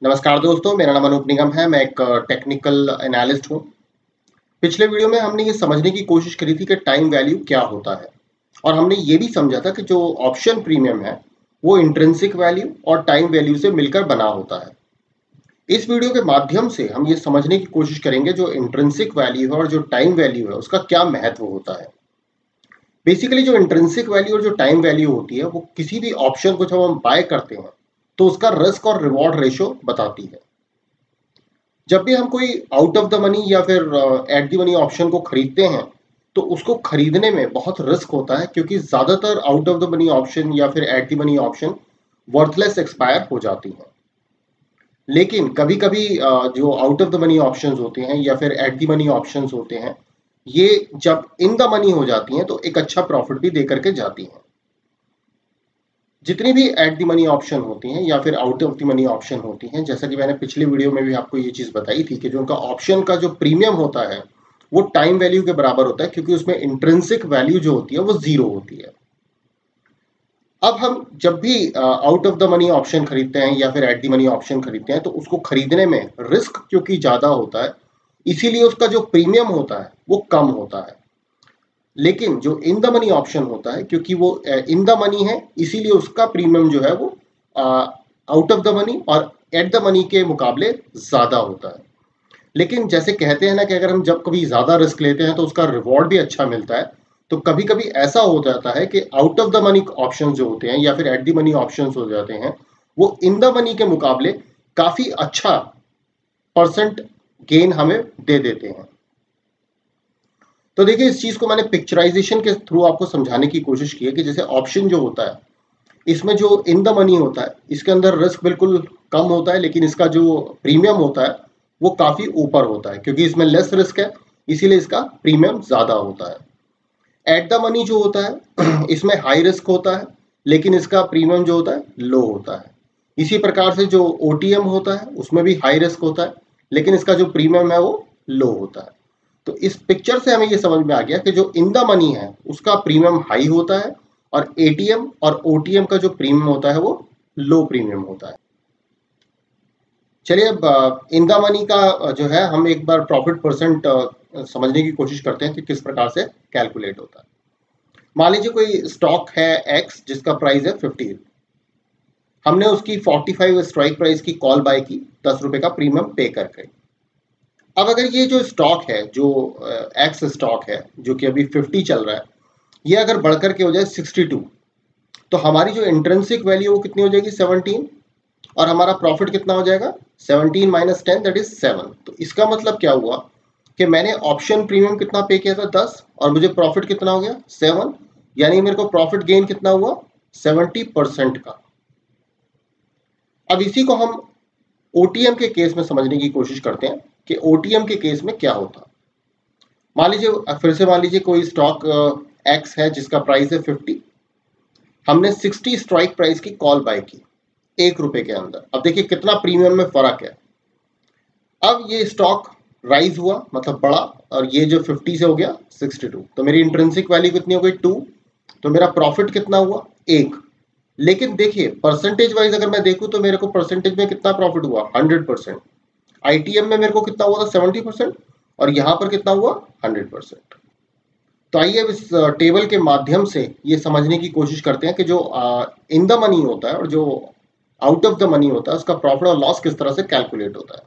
नमस्कार दोस्तों, मेरा नाम अनूप निगम है। मैं एक टेक्निकल एनालिस्ट हूँ। पिछले वीडियो में हमने ये समझने की कोशिश करी थी कि टाइम वैल्यू क्या होता है और हमने ये भी समझा था कि जो ऑप्शन प्रीमियम है वो इंट्रिंसिक वैल्यू और टाइम वैल्यू से मिलकर बना होता है। इस वीडियो के माध्यम से हम ये समझने की कोशिश करेंगे जो इंट्रिंसिक वैल्यू है और जो टाइम वैल्यू है उसका क्या महत्व होता है। बेसिकली जो इंट्रिंसिक वैल्यू और जो टाइम वैल्यू होती है वो किसी भी ऑप्शन को जब हम बाय करते हैं तो उसका रिस्क और रिवॉर्ड रेशो बताती है। जब भी हम कोई आउट ऑफ द मनी या फिर एट द मनी ऑप्शन को खरीदते हैं तो उसको खरीदने में बहुत रिस्क होता है क्योंकि ज़्यादातर out of the money option या फिर eight the money option worthless expire हो जाती हैं। लेकिन कभी कभी जो out of the money options होते हैं या फिर एट द मनी ऑप्शंस होते हैं ये जब इन द मनी हो जाती हैं तो एक अच्छा प्रॉफिट भी दे करके जाती हैं। जितनी भी एट द मनी ऑप्शन होती हैं या फिर out of the money option होती हैं, जैसा कि मैंने पिछले वीडियो में भी आपको ये चीज़ बताई थी कि जो उनका ऑप्शन का जो प्रीमियम होता है वो टाइम वैल्यू के बराबर होता है क्योंकि उसमें इंट्रिंसिक वैल्यू जो होती है वो जीरो होती है। अब हम जब भी out of the money option खरीदते हैं या फिर एट द मनी ऑप्शन खरीदते हैं तो उसको खरीदने में रिस्क क्योंकि ज़्यादा होता है, इसीलिए उसका जो प्रीमियम होता है वो कम होता है। लेकिन जो इन द मनी ऑप्शन होता है क्योंकि वो इन द मनी है इसीलिए उसका प्रीमियम जो है वो आउट ऑफ द मनी और एट द मनी के मुकाबले ज़्यादा होता है। लेकिन जैसे कहते हैं ना कि अगर हम जब कभी ज़्यादा रिस्क लेते हैं तो उसका रिवॉर्ड भी अच्छा मिलता है। तो कभी कभी ऐसा हो जाता है कि out of the money option जो होते हैं या फिर एट द मनी ऑप्शन हो जाते हैं वो इन द मनी के मुकाबले काफ़ी अच्छा परसेंट गेन हमें दे देते हैं। तो देखिए इस चीज़ को मैंने पिक्चराइजेशन के थ्रू आपको समझाने की कोशिश की है कि जैसे ऑप्शन जो होता है इसमें जो इन द मनी होता है इसके अंदर रिस्क बिल्कुल कम होता है, लेकिन इसका जो प्रीमियम होता है वो काफ़ी ऊपर होता है क्योंकि इसमें लेस रिस्क है, इसीलिए इसका प्रीमियम ज़्यादा होता है। एट द मनी जो होता है इसमें हाई रिस्क होता है लेकिन इसका प्रीमियम जो होता है लो होता है। इसी प्रकार से जो ओटीएम होता है उसमें भी हाई रिस्क होता है लेकिन इसका जो प्रीमियम है वो लो होता है। तो इस पिक्चर से हमें ये समझ में आ गया कि जो इन द मनी है उसका प्रीमियम हाई होता है और एटीएम और ओटीएम का जो प्रीमियम होता है वो लो प्रीमियम होता है। चलिए अब इन द मनी का जो है हम एक बार प्रॉफिट परसेंट समझने की कोशिश करते हैं कि किस प्रकार से कैलकुलेट होता है। मान लीजिए कोई स्टॉक है एक्स जिसका प्राइस है 50। हमने उसकी 45 स्ट्राइक प्राइस की कॉल बाय की 10 रुपए का प्रीमियम पे करके। अब अगर ये जो स्टॉक है जो एक्स स्टॉक है जो कि अभी 50 चल रहा है, ये अगर बढ़कर के हो जाए 62 तो हमारी जो इंट्रिंसिक वैल्यू वो कितनी हो जाएगी 17 और हमारा प्रॉफिट कितना हो जाएगा 17 माइनस 10 दैट इज 7। तो इसका मतलब क्या हुआ कि मैंने ऑप्शन प्रीमियम कितना पे किया था 10 और मुझे प्रॉफिट कितना हो गया 7, यानी मेरे को प्रॉफिट गेन कितना हुआ 70% का। अब इसी को हम ओटीएम के केस में समझने की कोशिश करते हैं कि ओटीएम के केस में क्या होता। मान लीजिए फिर से मान लीजिए कोई स्टॉक एक्स है जिसका प्राइस है 50। हमने 60 स्ट्राइक प्राइस की कॉल बाय की 1 रुपए के अंदर। अब देखिए कितना प्रीमियम में फर्क है। अब ये स्टॉक राइज हुआ मतलब बढ़ा और ये जो 50 से हो गया 62 तो मेरी इंट्रिंसिक वैल्यू कितनी हो गई 2। तो मेरा प्रॉफिट कितना हुआ 1। लेकिन देखिए परसेंटेज वाइज अगर मैं देखूं तो मेरे को परसेंटेज में कितना प्रॉफिट हुआ 100%। आईटीएम में मेरे को कितना हुआ था 70% और यहाँ पर कितना हुआ 100%। तो आइए अब इस टेबल के माध्यम से ये समझने की कोशिश करते हैं कि जो इन द मनी होता है और जो आउट ऑफ द मनी होता है उसका प्रॉफिट और लॉस किस तरह से कैलकुलेट होता है।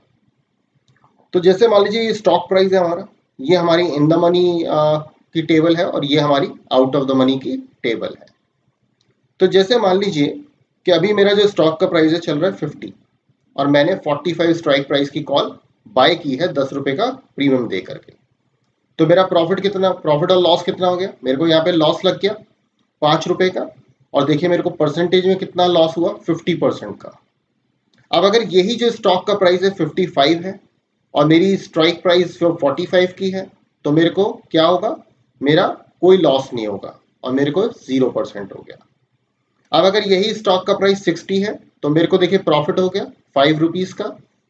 तो जैसे मान लीजिए ये स्टॉक प्राइस है हमारा, ये हमारी इन द मनी की टेबल है और ये हमारी आउट ऑफ द मनी की टेबल है। तो जैसे मान लीजिए कि अभी मेरा जो स्टॉक का प्राइस है चल रहा है 50 और मैंने 45 स्ट्राइक प्राइस की कॉल बाय की है 10 रुपए का प्रीमियम दे करके। तो मेरा प्रॉफिट कितना, प्रॉफिट और लॉस कितना हो गया, मेरे को यहाँ पे लॉस लग गया 5 रुपए का और देखिए मेरे को परसेंटेज में कितना लॉस हुआ 50% का। अब अगर यही जो स्टॉक का प्राइस है 55 है और मेरी स्ट्राइक प्राइस जो 45 की है तो मेरे को क्या होगा, मेरा कोई लॉस नहीं होगा और मेरे को 0% हो गया। अब अगर यही स्टॉक का प्राइस 60 है तो मेरे को देखिए प्रॉफिट हो गया 5 रुपीज़ का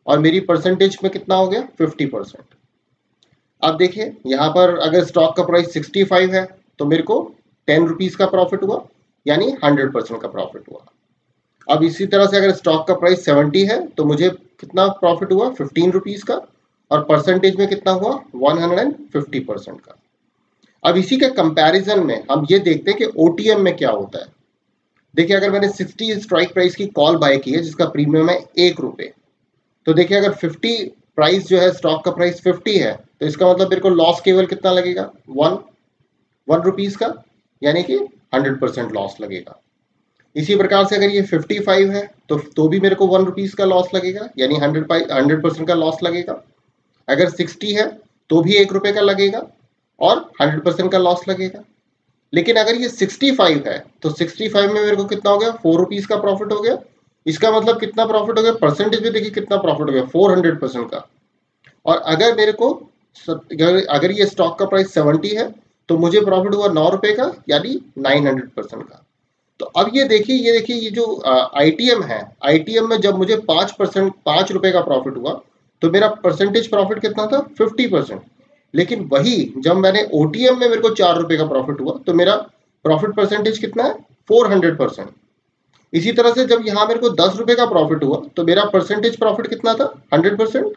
और मेरी परसेंटेज में कितना हो गया 50%। अब देखिए यहाँ पर अगर स्टॉक का प्राइस 65 है तो मेरे को 10 रुपीज़ का प्रॉफिट हुआ यानी 100% का प्रॉफिट हुआ। अब इसी तरह से अगर स्टॉक का प्राइस 70 है तो मुझे कितना प्रॉफिट हुआ, 15 रुपीज का, और परसेंटेज में कितना हुआ, 150% का। अब इसी के कंपैरिजन में हम ये देखते हैं कि ओटीएम में क्या होता है। देखिए, अगर मैंने 60 स्ट्राइक प्राइस की कॉल बाय की है जिसका प्रीमियम है 1 रुपए, तो देखिए अगर 50 प्राइस जो है, स्टॉक का प्राइस 50 है, तो इसका मतलब मेरे को लॉस केवल कितना लगेगा, 1 रुपीज का, यानी कि 100% लॉस लगेगा। इसी प्रकार से अगर ये 55 है तो भी मेरे को 1 रुपीज का लॉस लगेगा, यानी 100% का लॉस लगेगा। अगर 60 है तो भी 1 रुपए का लगेगा और 100% का लॉस लगेगा। लेकिन अगर ये 65 है तो 65 में मेरे को कितना हो गया, 4 रुपीज का प्रॉफिट हो गया। इसका मतलब कितना प्रॉफिट हो गया, परसेंटेज में देखिए कितना प्रॉफिट हो गया, 400% का। और अगर मेरे को अगर ये स्टॉक का प्राइस 70 है तो मुझे प्रॉफिट हुआ 9 रुपए का, यानी 900% का। तो अब ये देखिए ये जो आईटीएम है, आईटीएम में जब मुझे 5 रुपए का प्रॉफिट हुआ तो मेरा परसेंटेज प्रॉफिट कितना था, 50%। लेकिन वही जब मैंने ओटीएम में मेरे को 4 रुपए का प्रॉफिट हुआ तो मेरा प्रॉफिट परसेंटेज कितना है, 400%। इसी तरह से जब यहाँ मेरे को 10 रुपए का प्रॉफिट हुआ तो मेरा परसेंटेज प्रॉफिट कितना था, 100%।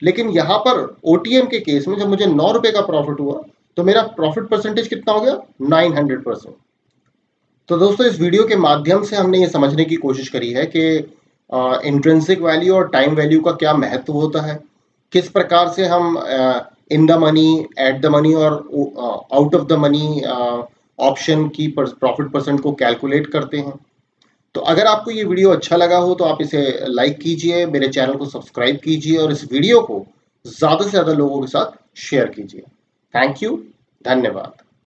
लेकिन यहाँ पर ओटीएम के केस में जब मुझे 9 रुपए का प्रॉफिट हुआ तो मेरा प्रॉफिट परसेंटेज कितना हो गया, 900%। तो दोस्तों, इस वीडियो के माध्यम से हमने ये समझने की कोशिश करी है कि इंट्रिंसिक वैल्यू और टाइम वैल्यू का क्या महत्व होता है, किस प्रकार से हम in the money, at the money और out of the money option की प्रॉफिट परसेंट को कैलकुलेट करते हैं। तो अगर आपको ये वीडियो अच्छा लगा हो तो आप इसे लाइक कीजिए, मेरे चैनल को सब्सक्राइब कीजिए और इस वीडियो को ज़्यादा से ज़्यादा लोगों के साथ शेयर कीजिए। थैंक यू, धन्यवाद।